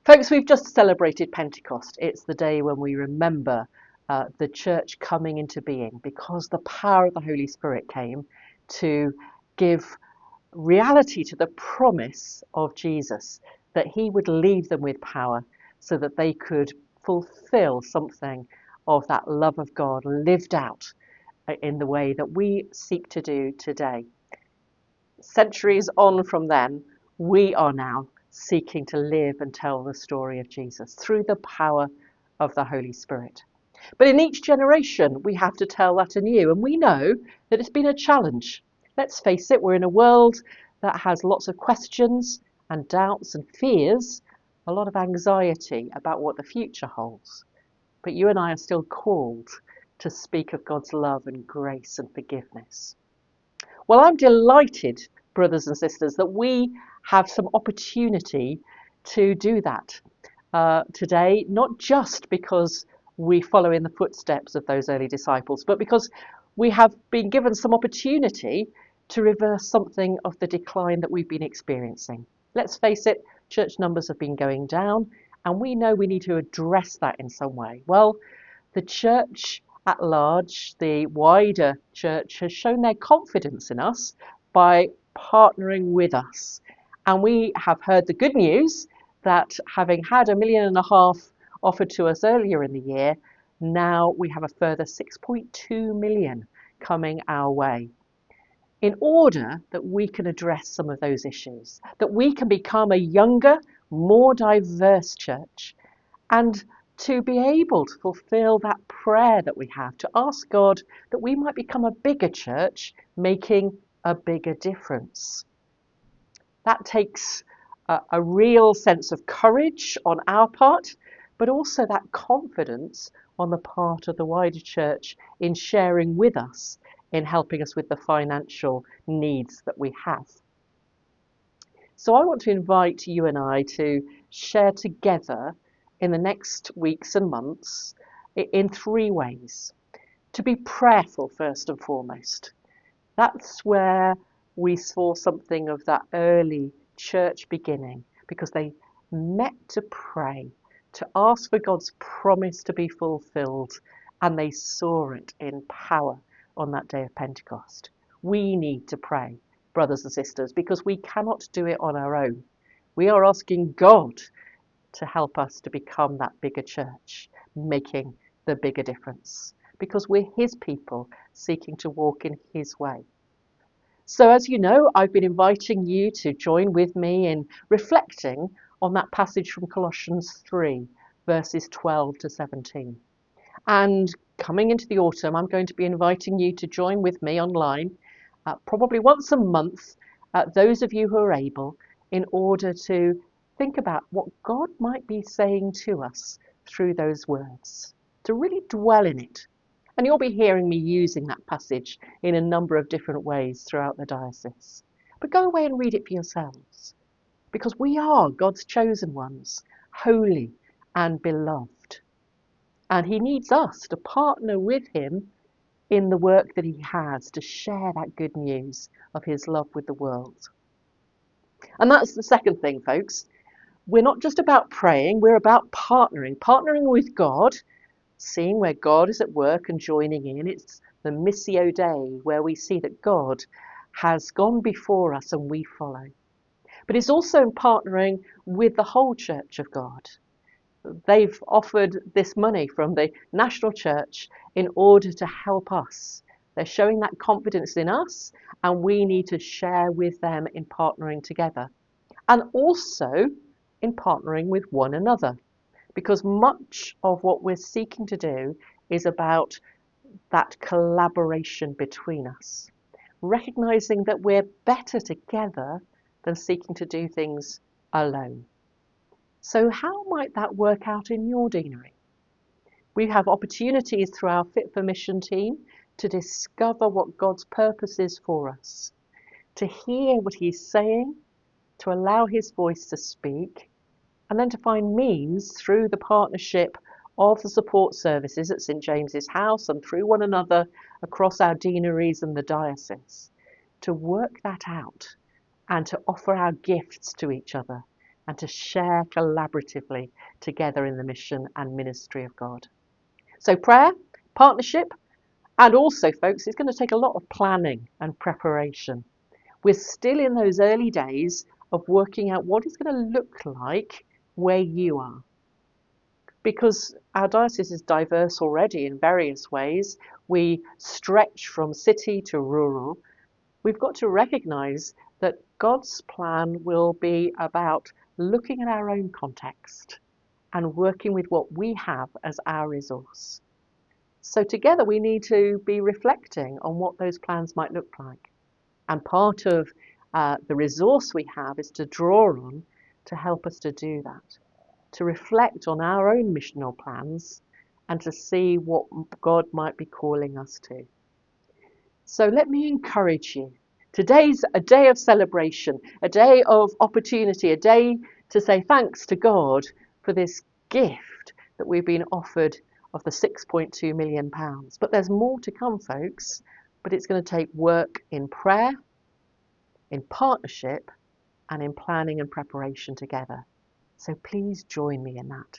Folks, we've just celebrated Pentecost. It's the day when we remember the church coming into being because the power of the Holy Spirit came to give reality to the promise of Jesus that he would leave them with power so that they could fulfill something of that love of God lived out in the way that we seek to do today. Centuries on from then, we are now seeking to live and tell the story of Jesus through the power of the Holy Spirit. But in each generation, we have to tell that anew, and we know that it's been a challenge. Let's face it, we're in a world that has lots of questions and doubts and fears, a lot of anxiety about what the future holds. But you and I are still called to speak of God's love and grace and forgiveness. Well, I'm delighted, brothers and sisters, that we have some opportunity to do that today, not just because we follow in the footsteps of those early disciples, but because we have been given some opportunity to reverse something of the decline that we've been experiencing. Let's face it, church numbers have been going down, and we know we need to address that in some way. Well, the church at large, the wider church, has shown their confidence in us by partnering with us. And we have heard the good news that having had $1.5 million offered to us earlier in the year, now we have a further 6.2 million coming our way. In order that we can address some of those issues, that we can become a younger, more diverse church, and to be able to fulfill that prayer that we have, to ask God that we might become a bigger church, making a bigger difference. That takes a real sense of courage on our part, but also that confidence on the part of the wider church in sharing with us, in helping us with the financial needs that we have. So I want to invite you and I to share together in the next weeks and months in 3 ways. To be prayerful first and foremost. That's where we saw something of that early church beginning, because they met to pray, to ask for God's promise to be fulfilled, and they saw it in power on that day of Pentecost. We need to pray, brothers and sisters, because we cannot do it on our own. We are asking God to help us to become that bigger church, making the bigger difference, because we're his people seeking to walk in his way. So as you know, I've been inviting you to join with me in reflecting on that passage from Colossians 3, verses 12 to 17. And coming into the autumn, I'm going to be inviting you to join with me online, probably once a month, those of you who are able, in order to think about what God might be saying to us through those words, to really dwell in it. And you'll be hearing me using that passage in a number of different ways throughout the diocese. But go away and read it for yourselves, because we are God's chosen ones, holy and beloved. And he needs us to partner with him in the work that he has to share that good news of his love with the world. And that's the second thing, folks. We're not just about praying, we're about partnering with God, seeing where God is at work and joining in. It's the Missio Dei, where we see that God has gone before us and we follow. But it's also in partnering with the whole Church of God. They've offered this money from the national church in order to help us. They're showing that confidence in us, and we need to share with them in partnering together. And also in partnering with one another, because much of what we're seeking to do is about that collaboration between us, recognizing that we're better together than seeking to do things alone. So how might that work out in your deanery? We have opportunities through our Fit for Mission team to discover what God's purpose is for us, to hear what he's saying, to allow his voice to speak, and then to find means through the partnership of the support services at St James's House and through one another across our deaneries and the diocese, to work that out and to offer our gifts to each other and to share collaboratively together in the mission and ministry of God. So prayer, partnership, and also, folks, it's going to take a lot of planning and preparation. We're still in those early days of working out what it's going to look like where you are. Because our diocese is diverse already in various ways. We stretch from city to rural. We've got to recognise that God's plan will be about looking at our own context and working with what we have as our resource. So together we need to be reflecting on what those plans might look like. And part of the resource we have is to draw on to help us to do that, to reflect on our own missional plans and to see what God might be calling us to. So let me encourage you. Today's a day of celebration, a day of opportunity, a day to say thanks to God for this gift that we've been offered of the £6.2 million. But there's more to come, folks. But it's going to take work in prayer, in partnership, and in planning and preparation together. So please join me in that.